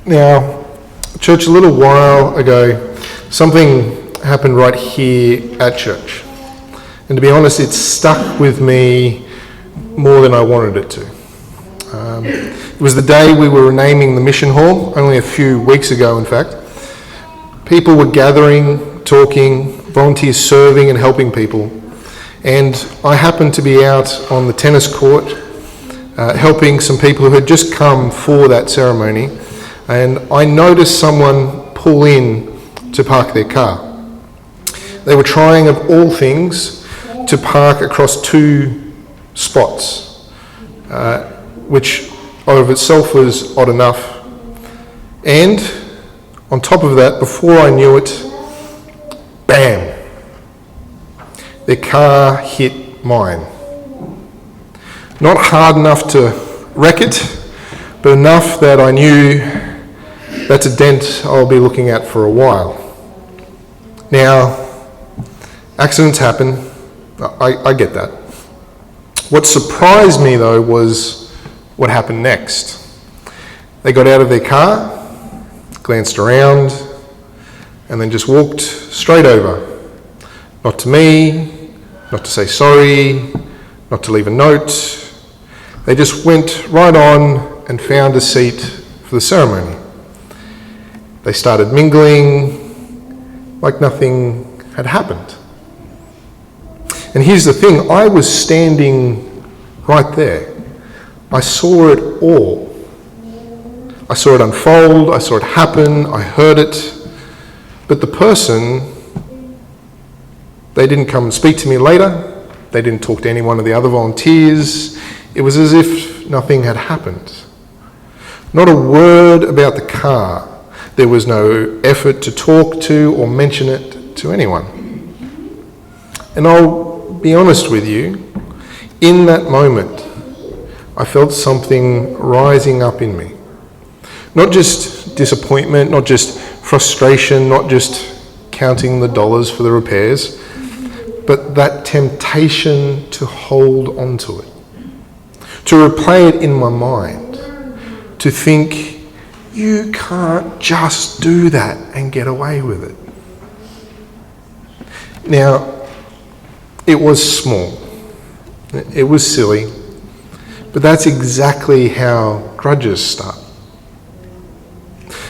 Now, church, a little while ago, something happened right here at church. And to be honest, it stuck with me more than I wanted it to. It was the day we were renaming the mission hall, only a few weeks ago, in fact. People were gathering, talking, volunteers serving and helping people. And I happened to be out on the tennis court helping some people who had just come for that ceremony. And I noticed someone pull in to park their car. They were trying, of all things, to park across two spots, which of itself was odd enough. And on top of that, before I knew it, bam, their car hit mine. Not hard enough to wreck it, but enough that I knew that's a dent I'll be looking at for a while. Now, accidents happen, I get that. What surprised me though was what happened next. They got out of their car, glanced around, and then just walked straight over. Not to me, not to say sorry, not to leave a note. They just went right on and found a seat for the ceremony. They started mingling like nothing had happened. And here's the thing, I was standing right there. I saw it all. I saw it unfold, I saw it happen, I heard it. But the person, they didn't come and speak to me later. They didn't talk to any one of the other volunteers. It was as if nothing had happened. Not a word about the car. There was no effort to talk to or mention it to anyone. And I'll be honest with you, in that moment, I felt something rising up in me. Not just disappointment, not just frustration, not just counting the dollars for the repairs, but that temptation to hold on to it, to replay it in my mind, to think, you can't just do that and get away with it. Now, it was small, it was silly, but that's exactly how grudges start.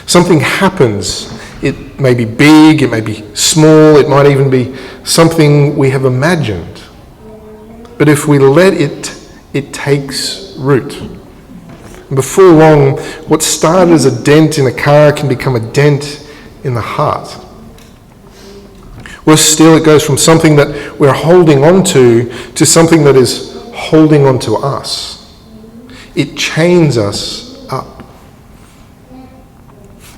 Something happens. It may be big, it may be small, it might even be something we have imagined. But if we let it, it takes root. And before long, what started as a dent in a car can become a dent in the heart. Worse still, it goes from something that we're holding on to something that is holding on to us. It chains us up.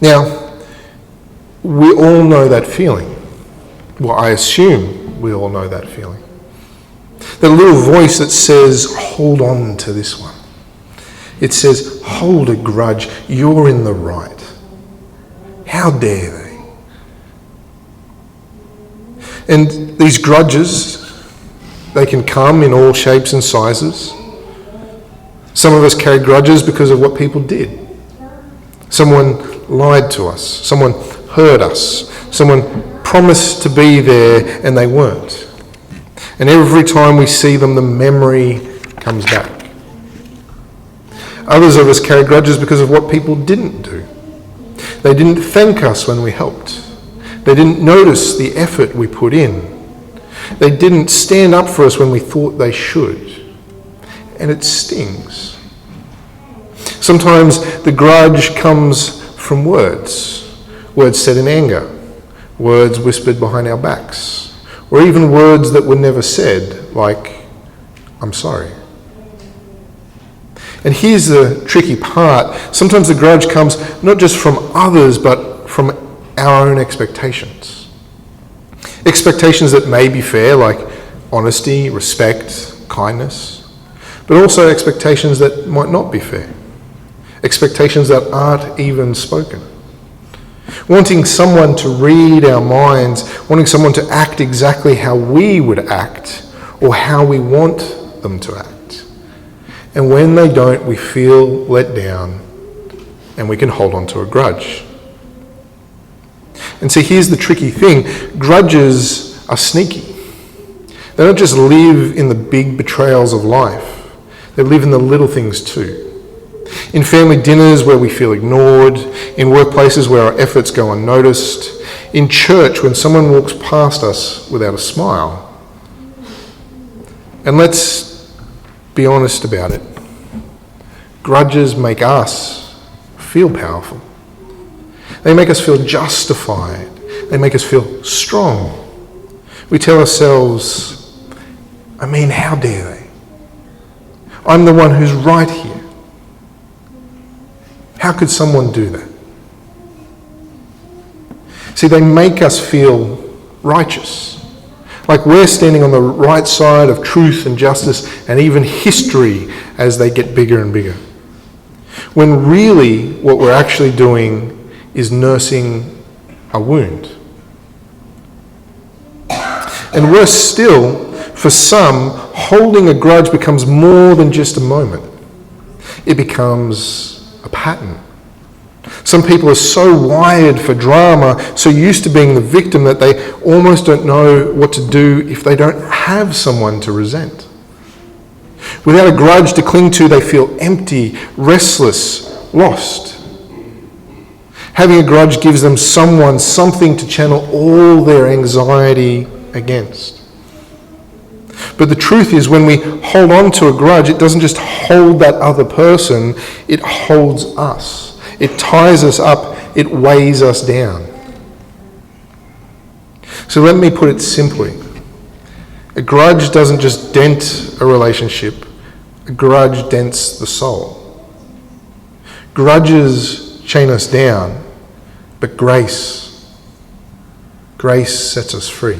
Now, we all know that feeling. Well, I assume we all know that feeling. That little voice that says, hold on to this one. It says, hold a grudge, you're in the right. How dare they? And these grudges, they can come in all shapes and sizes. Some of us carry grudges because of what people did. Someone lied to us. Someone hurt us. Someone promised to be there and they weren't. And every time we see them, the memory comes back. Others of us carry grudges because of what people didn't do. They didn't thank us when we helped. They didn't notice the effort we put in. They didn't stand up for us when we thought they should. And it stings. Sometimes the grudge comes from words. Words said in anger. Words whispered behind our backs. Or even words that were never said, like, I'm sorry. And here's the tricky part. Sometimes the grudge comes not just from others, but from our own expectations. Expectations that may be fair, like honesty, respect, kindness, but also expectations that might not be fair. Expectations that aren't even spoken. Wanting someone to read our minds, wanting someone to act exactly how we would act or how we want them to act. And when they don't, we feel let down and we can hold on to a grudge. And see, here's the tricky thing. Grudges are sneaky. They don't just live in the big betrayals of life. They live in the little things too. In family dinners where we feel ignored, in workplaces where our efforts go unnoticed, in church when someone walks past us without a smile. And let's be honest about it. Grudges make us feel powerful. They make us feel justified. They make us feel strong. We tell ourselves, how dare they? I'm the one who's right here. How could someone do that? See, they make us feel righteous, like we're standing on the right side of truth and justice and even history as they get bigger and bigger. When really what we're actually doing is nursing a wound. And worse still, for some, holding a grudge becomes more than just a moment. It becomes a pattern. Some people are so wired for drama, so used to being the victim that they almost don't know what to do if they don't have someone to resent. Without a grudge to cling to, they feel empty, restless, lost. Having a grudge gives them something to channel all their anxiety against. But the truth is, when we hold on to a grudge, it doesn't just hold that other person, it holds us. It ties us up, it weighs us down. So let me put it simply. A grudge doesn't just dent a relationship, a grudge dents the soul. Grudges chain us down, but grace sets us free.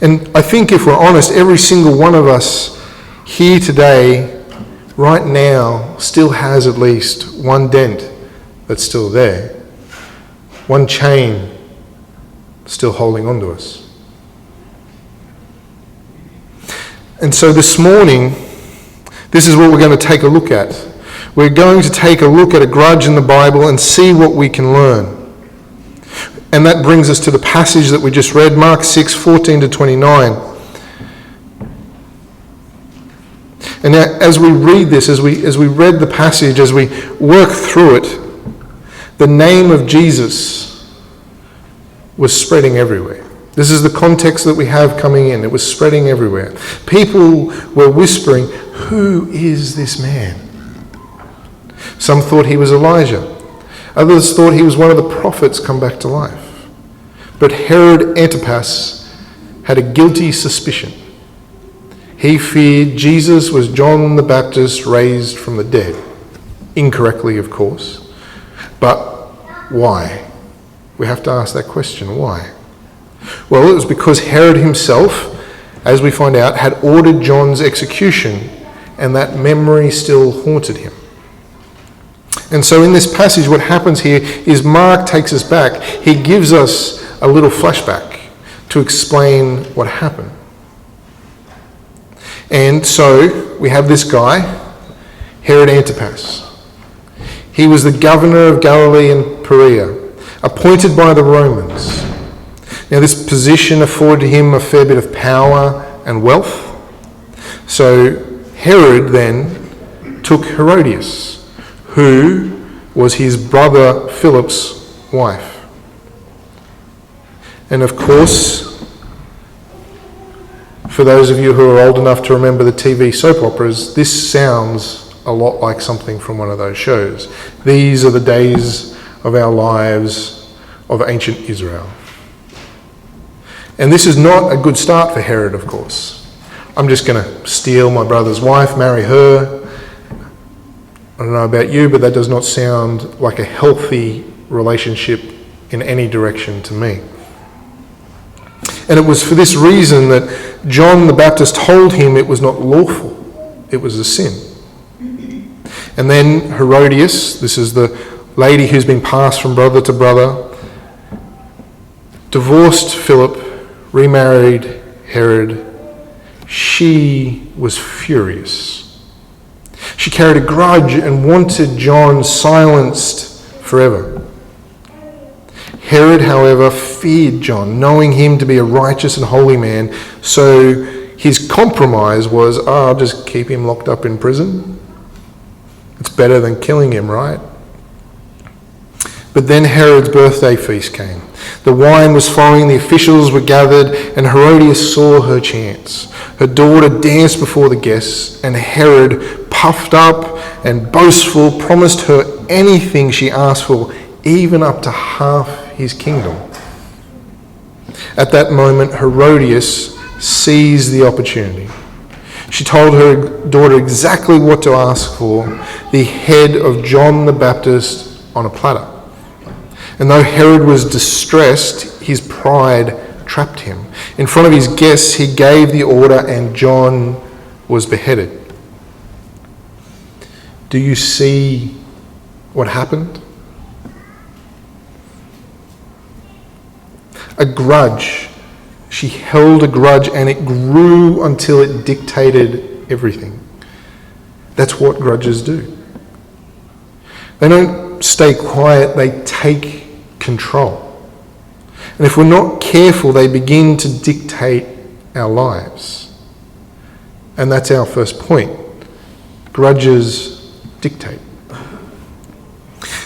And I think if we're honest, every single one of us here today, right now, still has at least one dent that's still there. One chain still holding on to us. And so this morning, this is what we're going to take a look at. We're going to take a look at a grudge in the Bible and see what we can learn. And that brings us to the passage that we just read, Mark 6:14-29. And now, as we read this, as we read the passage, as we work through it, the name of Jesus was spreading everywhere. This is the context that we have coming in. It was spreading everywhere. People were whispering, "Who is this man?" Some thought he was Elijah. Others thought he was one of the prophets come back to life. But Herod Antipas had a guilty suspicion. He feared Jesus was John the Baptist raised from the dead. Incorrectly, of course. But why? We have to ask that question, why? Well, it was because Herod himself, as we find out, had ordered John's execution, and that memory still haunted him. And so in this passage, what happens here is Mark takes us back. He gives us a little flashback to explain what happened. And so we have this guy, Herod Antipas. He was the governor of Galilee and Perea, appointed by the Romans. Now this position afforded him a fair bit of power and wealth. So Herod then took Herodias, who was his brother Philip's wife. And of course, for those of you who are old enough to remember the TV soap operas, this sounds a lot like something from one of those shows. These are the days of our lives of ancient Israel. And this is not a good start for Herod, of course. I'm just going to steal my brother's wife, marry her. I don't know about you, but that does not sound like a healthy relationship in any direction to me. And it was for this reason that John the Baptist told him it was not lawful, it was a sin. And then Herodias, this is the lady who's been passed from brother to brother, divorced Philip, remarried Herod. She was furious. She carried a grudge and wanted John silenced forever. Herod, however, feared John, knowing him to be a righteous and holy man, so his compromise was, I'll just keep him locked up in prison. It's better than killing him, right? But then Herod's birthday feast came. The wine was flowing, the officials were gathered, and Herodias saw her chance. Her daughter danced before the guests, and Herod, puffed up and boastful, promised her anything she asked for, even up to half his kingdom. At that moment, Herodias seized the opportunity. She told her daughter exactly what to ask for, the head of John the Baptist on a platter. And though Herod was distressed, his pride trapped him. In front of his guests, he gave the order, and John was beheaded. Do you see what happened? A grudge. She held a grudge, and it grew until it dictated everything. That's what grudges do. They don't stay quiet, they take control. And if we're not careful, they begin to dictate our lives. And that's our first point. Grudges dictate.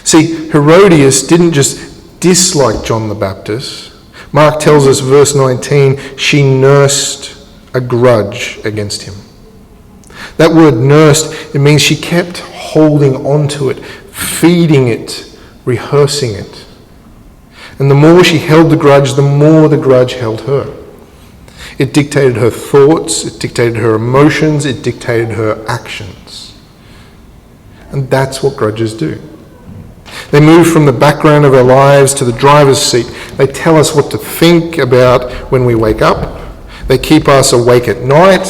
See, Herodias didn't just dislike John the Baptist. Mark tells us, verse 19, she nursed a grudge against him. That word nursed, it means she kept holding on to it, feeding it, rehearsing it. And the more she held the grudge, the more the grudge held her. It dictated her thoughts, it dictated her emotions, it dictated her actions. And that's what grudges do. They move from the background of our lives to the driver's seat. They tell us what to think about when we wake up. They keep us awake at night,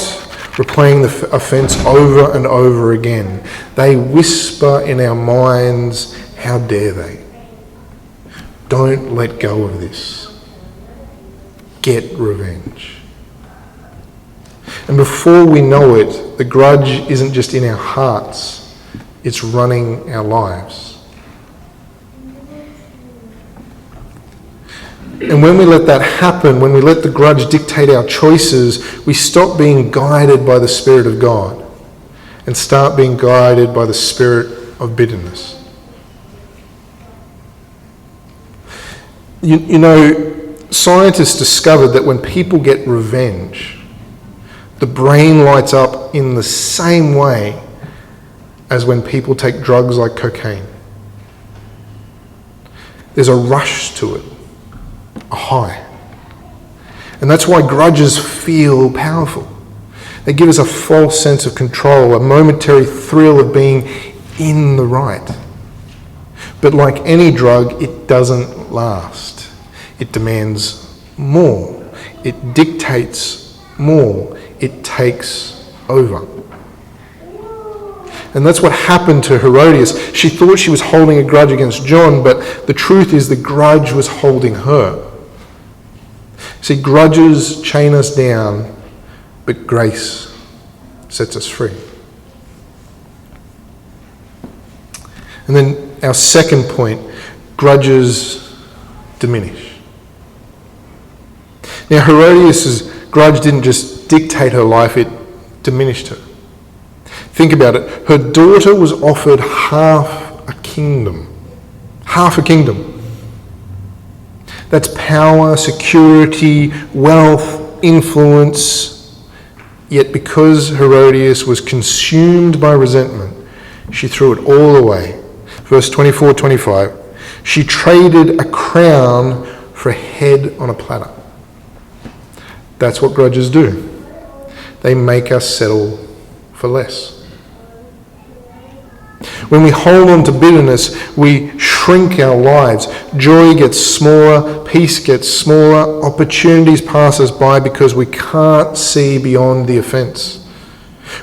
replaying the offence over and over again. They whisper in our minds, how dare they? Don't let go of this. Get revenge. And before we know it, the grudge isn't just in our hearts, it's running our lives. And when we let that happen, when we let the grudge dictate our choices, we stop being guided by the Spirit of God and start being guided by the spirit of bitterness. You know, scientists discovered that when people get revenge, the brain lights up in the same way as when people take drugs like cocaine. There's a rush to it, a high. And that's why grudges feel powerful. They give us a false sense of control, a momentary thrill of being in the right. But like any drug, it doesn't last. It demands more. It dictates more. It takes over. And that's what happened to Herodias. She thought she was holding a grudge against John, but the truth is the grudge was holding her. See, grudges chain us down, but grace sets us free. And then our second point, grudges diminish. Now, Herodias' grudge didn't just dictate her life, it diminished her. Think about it. Her daughter was offered half a kingdom. Half a kingdom. That's power, security, wealth, influence. Yet because Herodias was consumed by resentment, she threw it all away. Verse 24-25. She traded a crown for a head on a platter. That's what grudges do. They make us settle for less. When we hold on to bitterness, we shrink our lives. Joy gets smaller, peace gets smaller, opportunities pass us by because we can't see beyond the offence.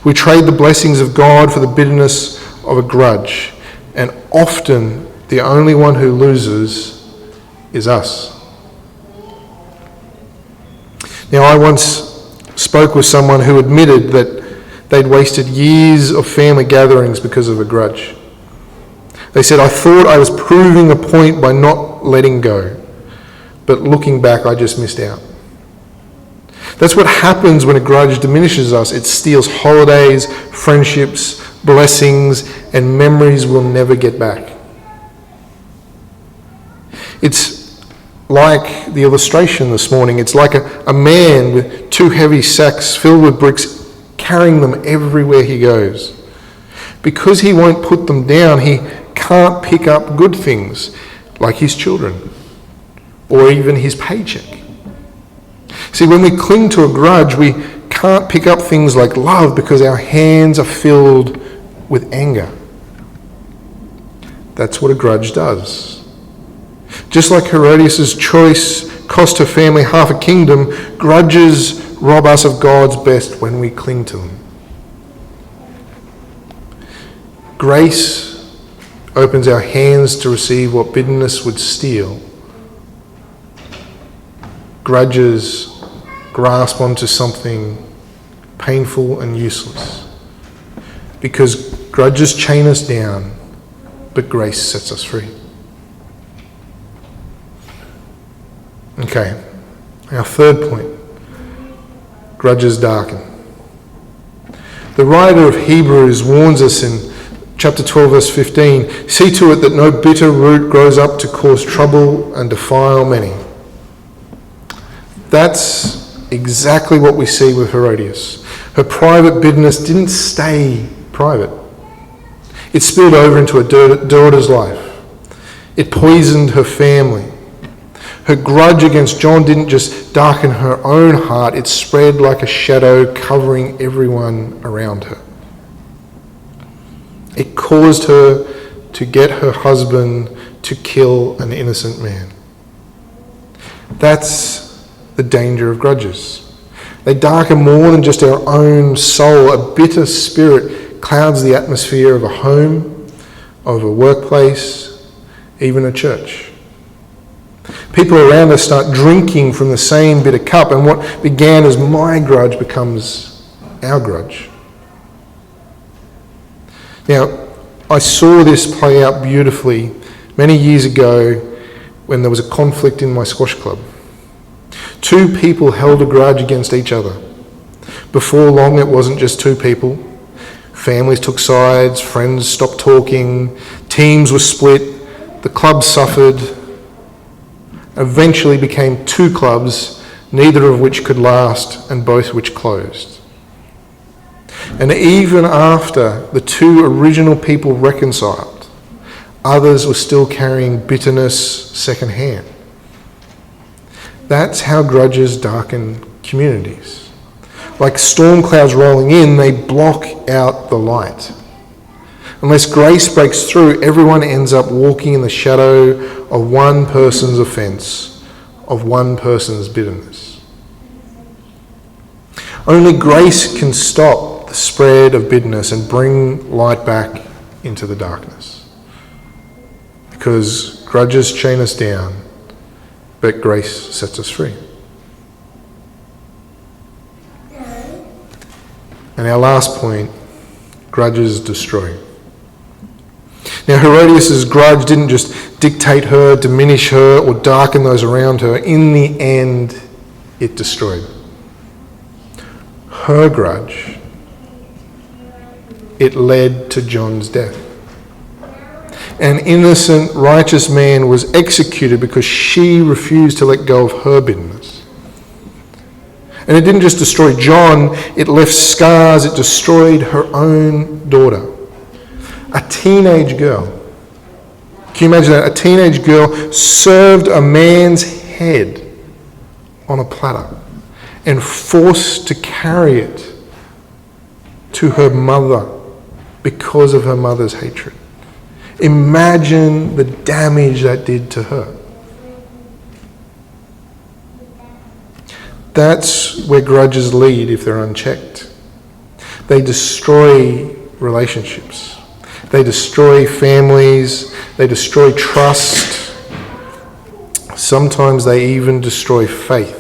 We trade the blessings of God for the bitterness of a grudge, and often the only one who loses is us. Now, I once spoke with someone who admitted that They'd wasted years of family gatherings because of a grudge. They said, I thought I was proving a point by not letting go, but looking back, I just missed out. That's what happens when a grudge diminishes us. It steals holidays, friendships, blessings, and memories we'll never get back. It's like the illustration this morning. It's like a man with 2 heavy sacks filled with bricks, carrying them everywhere he goes. Because he won't put them down, he can't pick up good things like his children or even his paycheck. See, when we cling to a grudge, we can't pick up things like love because our hands are filled with anger. That's what a grudge does. Just like Herodias' choice cost her family half a kingdom, grudges rob us of God's best when we cling to them. Grace opens our hands to receive what bitterness would steal. Grudges grasp onto something painful and useless. Because grudges chain us down, but grace sets us free. Okay, our third point. Grudges darken. The writer of Hebrews warns us in chapter 12, verse 15, see to it that no bitter root grows up to cause trouble and defile many. That's exactly what we see with Herodias. Her private bitterness didn't stay private. It spilled over into her daughter's life. It poisoned her family. Her grudge against John didn't just darken her own heart, it spread like a shadow covering everyone around her. It caused her to get her husband to kill an innocent man. That's the danger of grudges. They darken more than just our own soul. A bitter spirit clouds the atmosphere of a home, of a workplace, even a church. People around us start drinking from the same bitter cup, and what began as my grudge becomes our grudge. Now, I saw this play out beautifully many years ago when there was a conflict in my squash club. 2 people held a grudge against each other. Before long, it wasn't just 2 people. Families took sides, friends stopped talking, teams were split, the club suffered, eventually became 2 clubs, neither of which could last and both which closed. And even after the 2 original people reconciled, others were still carrying bitterness secondhand. That's how grudges darken communities. Like storm clouds rolling in, they block out the light. Unless grace breaks through, everyone ends up walking in the shadow of one person's offence, of one person's bitterness. Only grace can stop the spread of bitterness and bring light back into the darkness. Because grudges chain us down, but grace sets us free. And our last point, grudges destroy. Now, Herodias' grudge didn't just dictate her, diminish her, or darken those around her. In the end, it destroyed. Her grudge, it led to John's death. An innocent, righteous man was executed because she refused to let go of her bitterness. And it didn't just destroy John, it left scars, it destroyed her own daughter. A teenage girl. Can you imagine that? A teenage girl served a man's head on a platter and forced to carry it to her mother because of her mother's hatred. Imagine the damage that did to her. That's where grudges lead if they're unchecked. They destroy relationships. They destroy families. They destroy trust. Sometimes they even destroy faith.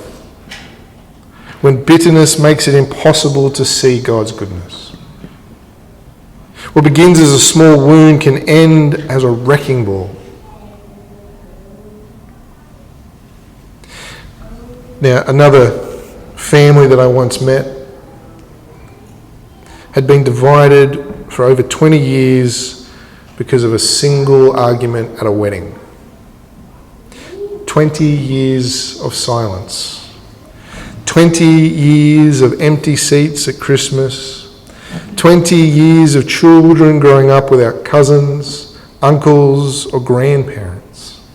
When bitterness makes it impossible to see God's goodness. What begins as a small wound can end as a wrecking ball. Now, another family that I once met had been divided for over 20 years because of a single argument at a wedding. 20 years of silence. 20 years of empty seats at Christmas. 20 years of children growing up without cousins, uncles, or grandparents.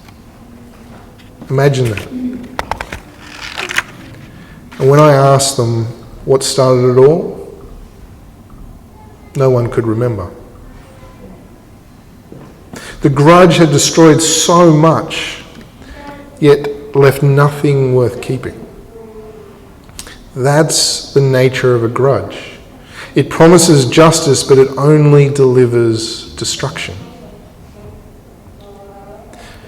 Imagine that. And when I asked them what started it all, no one could remember. The grudge had destroyed so much, yet left nothing worth keeping. That's the nature of a grudge. It promises justice, but it only delivers destruction.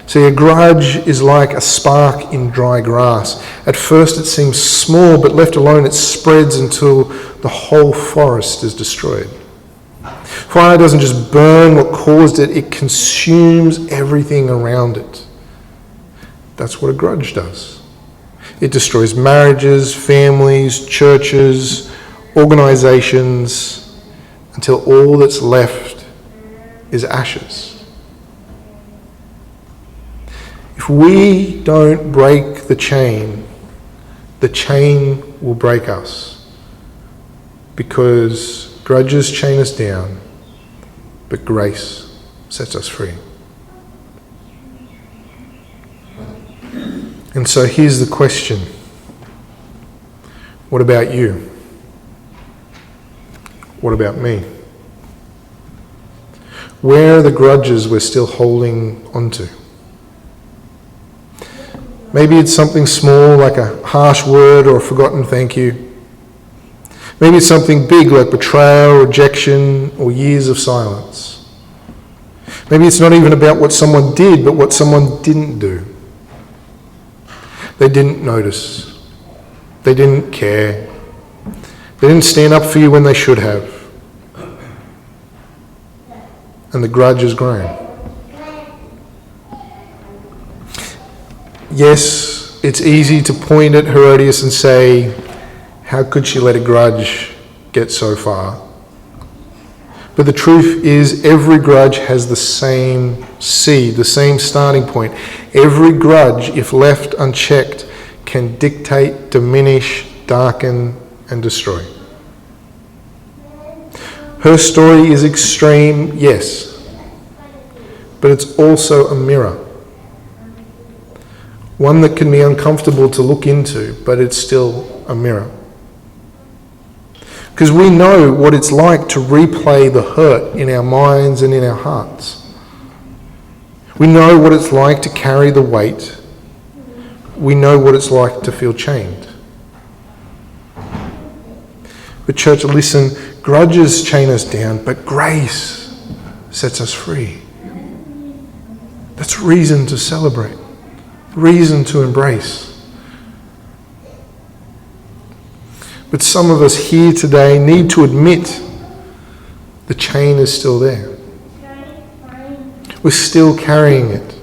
See, a grudge is like a spark in dry grass. At first it seems small, but left alone it spreads until the whole forest is destroyed. Fire doesn't just burn what caused it, it consumes everything around it. That's what a grudge does. It destroys marriages, families, churches, organisations, until all that's left is ashes. If we don't break the chain will break us, because grudges chain us down, but grace sets us free. And so here's the question. What about you? What about me? Where are the grudges we're still holding onto? Maybe it's something small like a harsh word or a forgotten thank you. Maybe it's something big like betrayal, rejection, or years of silence. Maybe it's not even about what someone did, but what someone didn't do. They didn't notice. They didn't care. They didn't stand up for you when they should have. And the grudge has grown. Yes, it's easy to point at Herodias and say, how could she let a grudge get so far? But the truth is, every grudge has the same seed, the same starting point. Every grudge, if left unchecked, can dictate, diminish, darken, and destroy. Her story is extreme, yes, but it's also a mirror. One that can be uncomfortable to look into, but it's still a mirror. Because we know what it's like to replay the hurt in our minds and in our hearts. We know what it's like to carry the weight. We know what it's like to feel chained. But church, listen, grudges chain us down, but grace sets us free. That's reason to celebrate, reason to embrace. But some of us here today need to admit the chain is still there. We're still carrying it.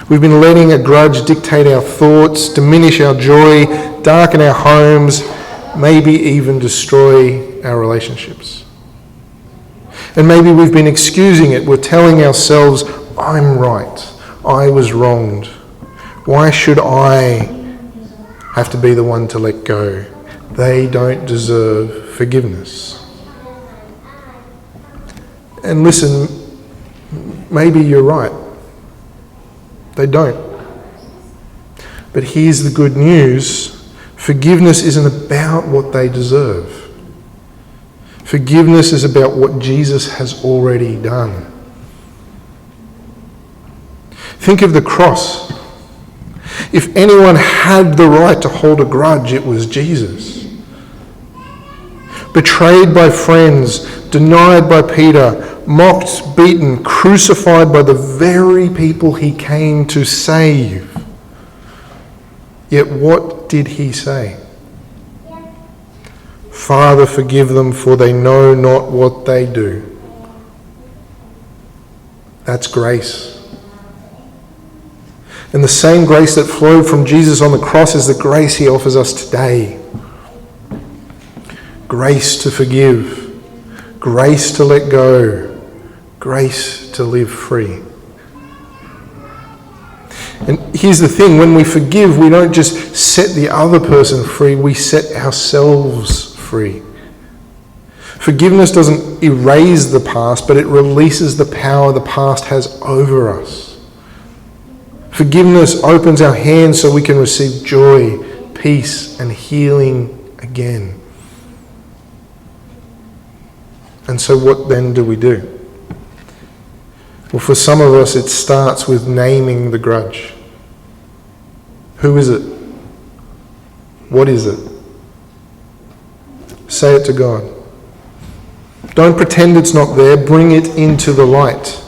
We've been letting a grudge dictate our thoughts, diminish our joy, darken our homes, maybe even destroy our relationships. And maybe we've been excusing it. We're telling ourselves, I'm right. I was wronged. Why should I have to be the one to let go? They don't deserve forgiveness. And listen, maybe you're right. They don't. But here's the good news. Forgiveness isn't about what they deserve. Forgiveness is about what Jesus has already done. Think of the cross. If anyone had the right to hold a grudge, it was Jesus. Betrayed by friends, denied by Peter, mocked, beaten, crucified by the very people he came to save. Yet what did he say? Father, forgive them, for they know not what they do. That's grace. And the same grace that flowed from Jesus on the cross is the grace he offers us today. Grace to forgive, grace to let go, grace to live free. And here's the thing, when we forgive, we don't just set the other person free, we set ourselves free. Forgiveness doesn't erase the past, but it releases the power the past has over us. Forgiveness opens our hands so we can receive joy, peace, and healing again. And so what then do we do? Well, for some of us, it starts with naming the grudge. Who is it? What is it? Say it to God. Don't pretend it's not there. Bring it into the light.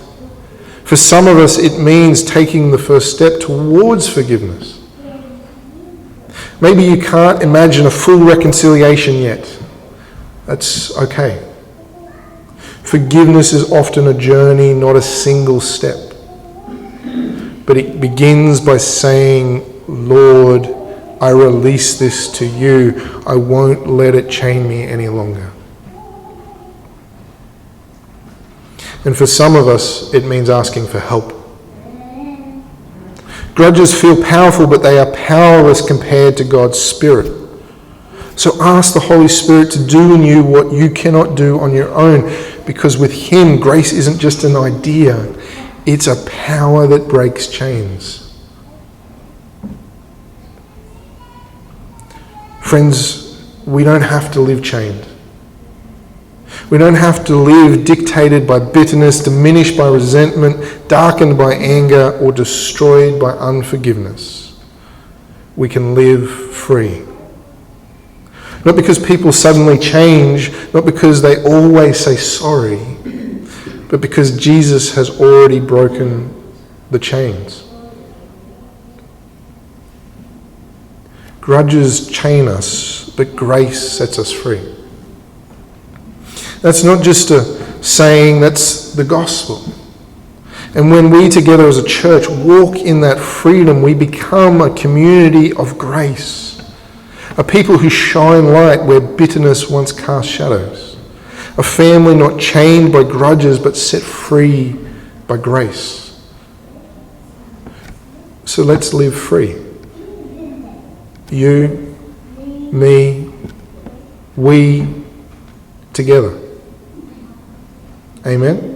For some of us, it means taking the first step towards forgiveness. Maybe you can't imagine a full reconciliation yet. That's okay. Forgiveness is often a journey, not a single step. But it begins by saying, Lord, I release this to you. I won't let it chain me any longer. And for some of us, it means asking for help. Grudges feel powerful, but they are powerless compared to God's Spirit. So ask the Holy Spirit to do in you what you cannot do on your own, because with him, grace isn't just an idea, it's a power that breaks chains. Friends, we don't have to live chained. We don't have to live dictated by bitterness, diminished by resentment, darkened by anger, or destroyed by unforgiveness. We can live free. Not because people suddenly change, not because they always say sorry, but because Jesus has already broken the chains. Grudges chain us, but grace sets us free. That's not just a saying, that's the gospel. And when we together as a church walk in that freedom, we become a community of grace. A people who shine light where bitterness once cast shadows. A family not chained by grudges but set free by grace. So let's live free. You, me, we, together. Amen.